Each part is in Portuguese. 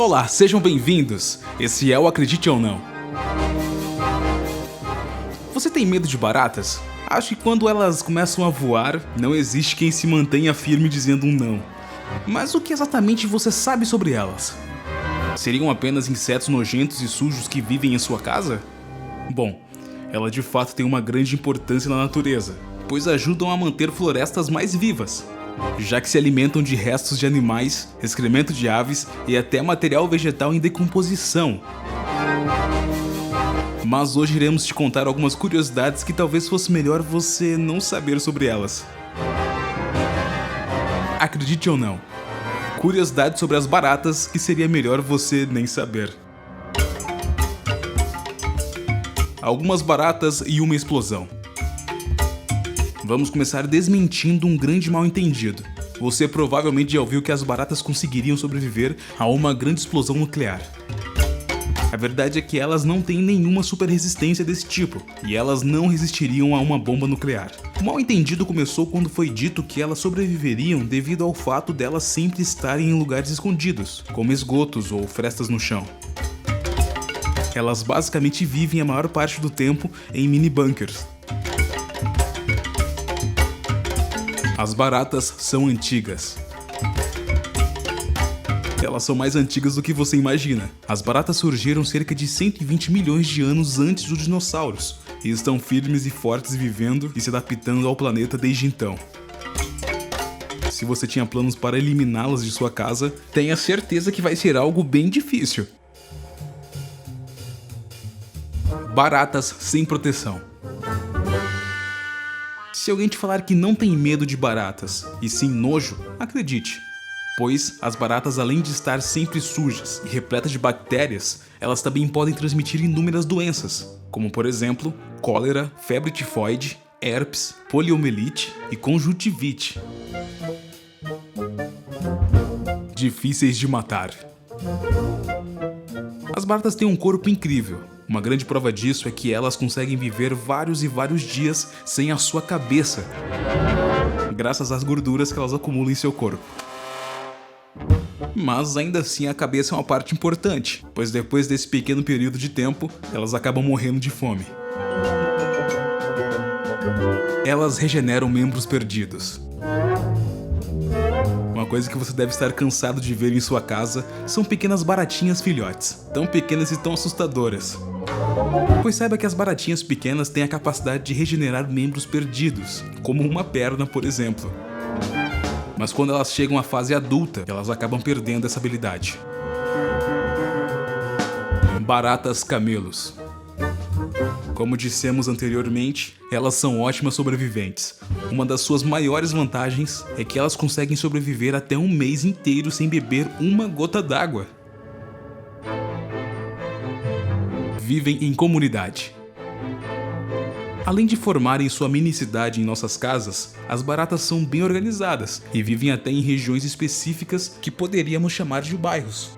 Olá, sejam bem-vindos. Esse é o Acredite ou Não. Você tem medo de baratas? Acho que quando elas começam a voar, não existe quem se mantenha firme dizendo um não. Mas o que exatamente você sabe sobre elas? Seriam apenas insetos nojentos e sujos que vivem em sua casa? Bom, ela de fato tem uma grande importância na natureza, pois ajudam a manter florestas mais vivas, já que se alimentam de restos de animais, excremento de aves e até material vegetal em decomposição. Mas hoje iremos te contar algumas curiosidades que talvez fosse melhor você não saber sobre elas. Acredite ou não, curiosidades sobre as baratas que seria melhor você nem saber. Algumas baratas e uma explosão. Vamos começar desmentindo um grande mal-entendido. Você provavelmente já ouviu que as baratas conseguiriam sobreviver a uma grande explosão nuclear. A verdade é que elas não têm nenhuma super resistência desse tipo, e elas não resistiriam a uma bomba nuclear. O mal-entendido começou quando foi dito que elas sobreviveriam devido ao fato delas sempre estarem em lugares escondidos, como esgotos ou frestas no chão. Elas basicamente vivem a maior parte do tempo em mini-bunkers. As baratas são antigas. Elas são mais antigas do que você imagina. As baratas surgiram cerca de 120 milhões de anos antes dos dinossauros e estão firmes e fortes vivendo e se adaptando ao planeta desde então. Se você tinha planos para eliminá-las de sua casa, tenha certeza que vai ser algo bem difícil. Baratas sem proteção. Se alguém te falar que não tem medo de baratas, e sim nojo, acredite. Pois as baratas, além de estar sempre sujas e repletas de bactérias, elas também podem transmitir inúmeras doenças, como por exemplo, cólera, febre tifoide, herpes, poliomielite e conjuntivite. Difíceis de matar. As baratas têm um corpo incrível. Uma grande prova disso é que elas conseguem viver vários e vários dias sem a sua cabeça, graças às gorduras que elas acumulam em seu corpo. Mas ainda assim a cabeça é uma parte importante, pois depois desse pequeno período de tempo, elas acabam morrendo de fome. Elas regeneram membros perdidos. Uma coisa que você deve estar cansado de ver em sua casa são pequenas baratinhas filhotes, tão pequenas e tão assustadoras. Pois saiba que as baratinhas pequenas têm a capacidade de regenerar membros perdidos, como uma perna, por exemplo. Mas quando elas chegam à fase adulta, elas acabam perdendo essa habilidade. Baratas camelos. Como dissemos anteriormente, elas são ótimas sobreviventes. Uma das suas maiores vantagens é que elas conseguem sobreviver até um mês inteiro sem beber uma gota d'água. Vivem em comunidade. Além de formarem sua mini cidade em nossas casas, as baratas são bem organizadas e vivem até em regiões específicas que poderíamos chamar de bairros.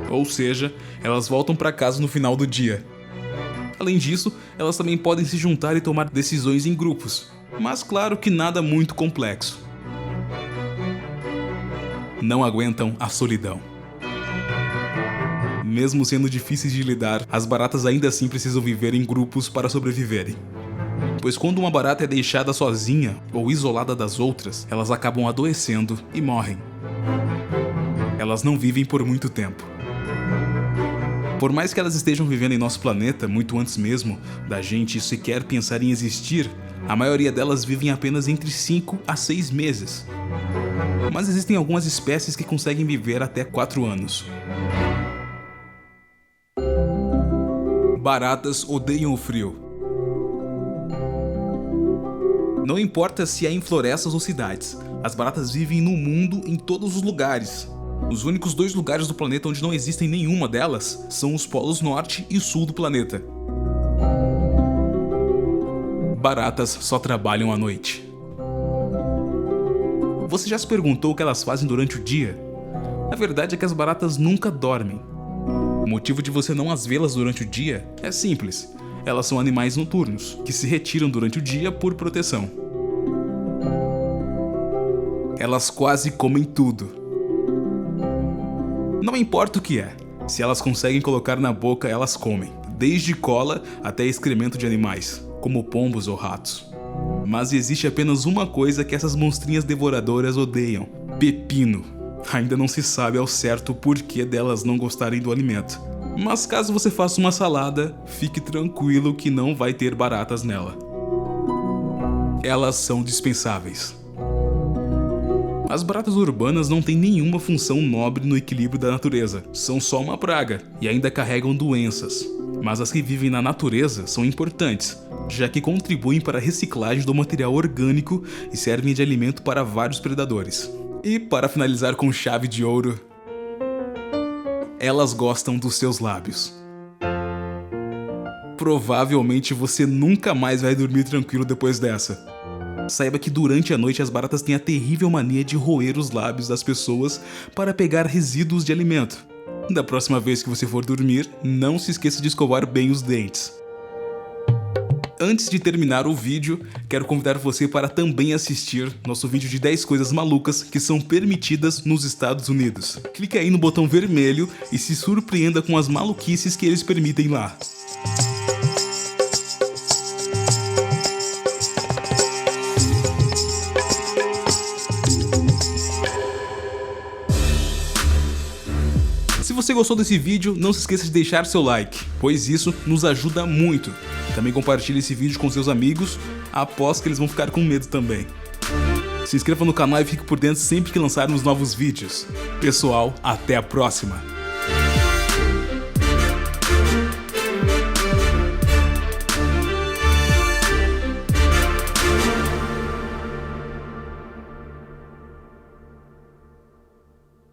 Ou seja, elas voltam para casa no final do dia. Além disso, elas também podem se juntar e tomar decisões em grupos, mas claro que nada muito complexo. Não aguentam a solidão. Mesmo sendo difíceis de lidar, as baratas ainda assim precisam viver em grupos para sobreviverem. Pois quando uma barata é deixada sozinha ou isolada das outras, elas acabam adoecendo e morrem. Elas não vivem por muito tempo. Por mais que elas estejam vivendo em nosso planeta muito antes mesmo da gente sequer pensar em existir, a maioria delas vivem apenas entre 5 a 6 meses. Mas existem algumas espécies que conseguem viver até 4 anos. Baratas odeiam o frio. Não importa se é em florestas ou cidades, as baratas vivem no mundo em todos os lugares. Os únicos 2 lugares do planeta onde não existem nenhuma delas são os polos norte e sul do planeta. Baratas só trabalham à noite. Você já se perguntou o que elas fazem durante o dia? A verdade é que as baratas nunca dormem. O motivo de você não as vê-las durante o dia é simples. Elas são animais noturnos, que se retiram durante o dia por proteção. Elas quase comem tudo. Não importa o que é, se elas conseguem colocar na boca, elas comem, desde cola até excremento de animais, como pombos ou ratos. Mas existe apenas uma coisa que essas monstrinhas devoradoras odeiam: pepino. Ainda não se sabe ao certo o porquê delas não gostarem do alimento. Mas caso você faça uma salada, fique tranquilo que não vai ter baratas nela. Elas são dispensáveis. As baratas urbanas não têm nenhuma função nobre no equilíbrio da natureza, são só uma praga e ainda carregam doenças. Mas as que vivem na natureza são importantes, já que contribuem para a reciclagem do material orgânico e servem de alimento para vários predadores. E para finalizar com chave de ouro, elas gostam dos seus lábios. Provavelmente você nunca mais vai dormir tranquilo depois dessa. Saiba que durante a noite as baratas têm a terrível mania de roer os lábios das pessoas para pegar resíduos de alimento. Da próxima vez que você for dormir, não se esqueça de escovar bem os dentes. Antes de terminar o vídeo, quero convidar você para também assistir nosso vídeo de 10 coisas malucas que são permitidas nos Estados Unidos. Clique aí no botão vermelho e se surpreenda com as maluquices que eles permitem lá. Se você gostou desse vídeo, não se esqueça de deixar seu like, pois isso nos ajuda muito. Também compartilhe esse vídeo com seus amigos, aposto que eles vão ficar com medo também. Se inscreva no canal e fique por dentro sempre que lançarmos novos vídeos. Pessoal, até a próxima!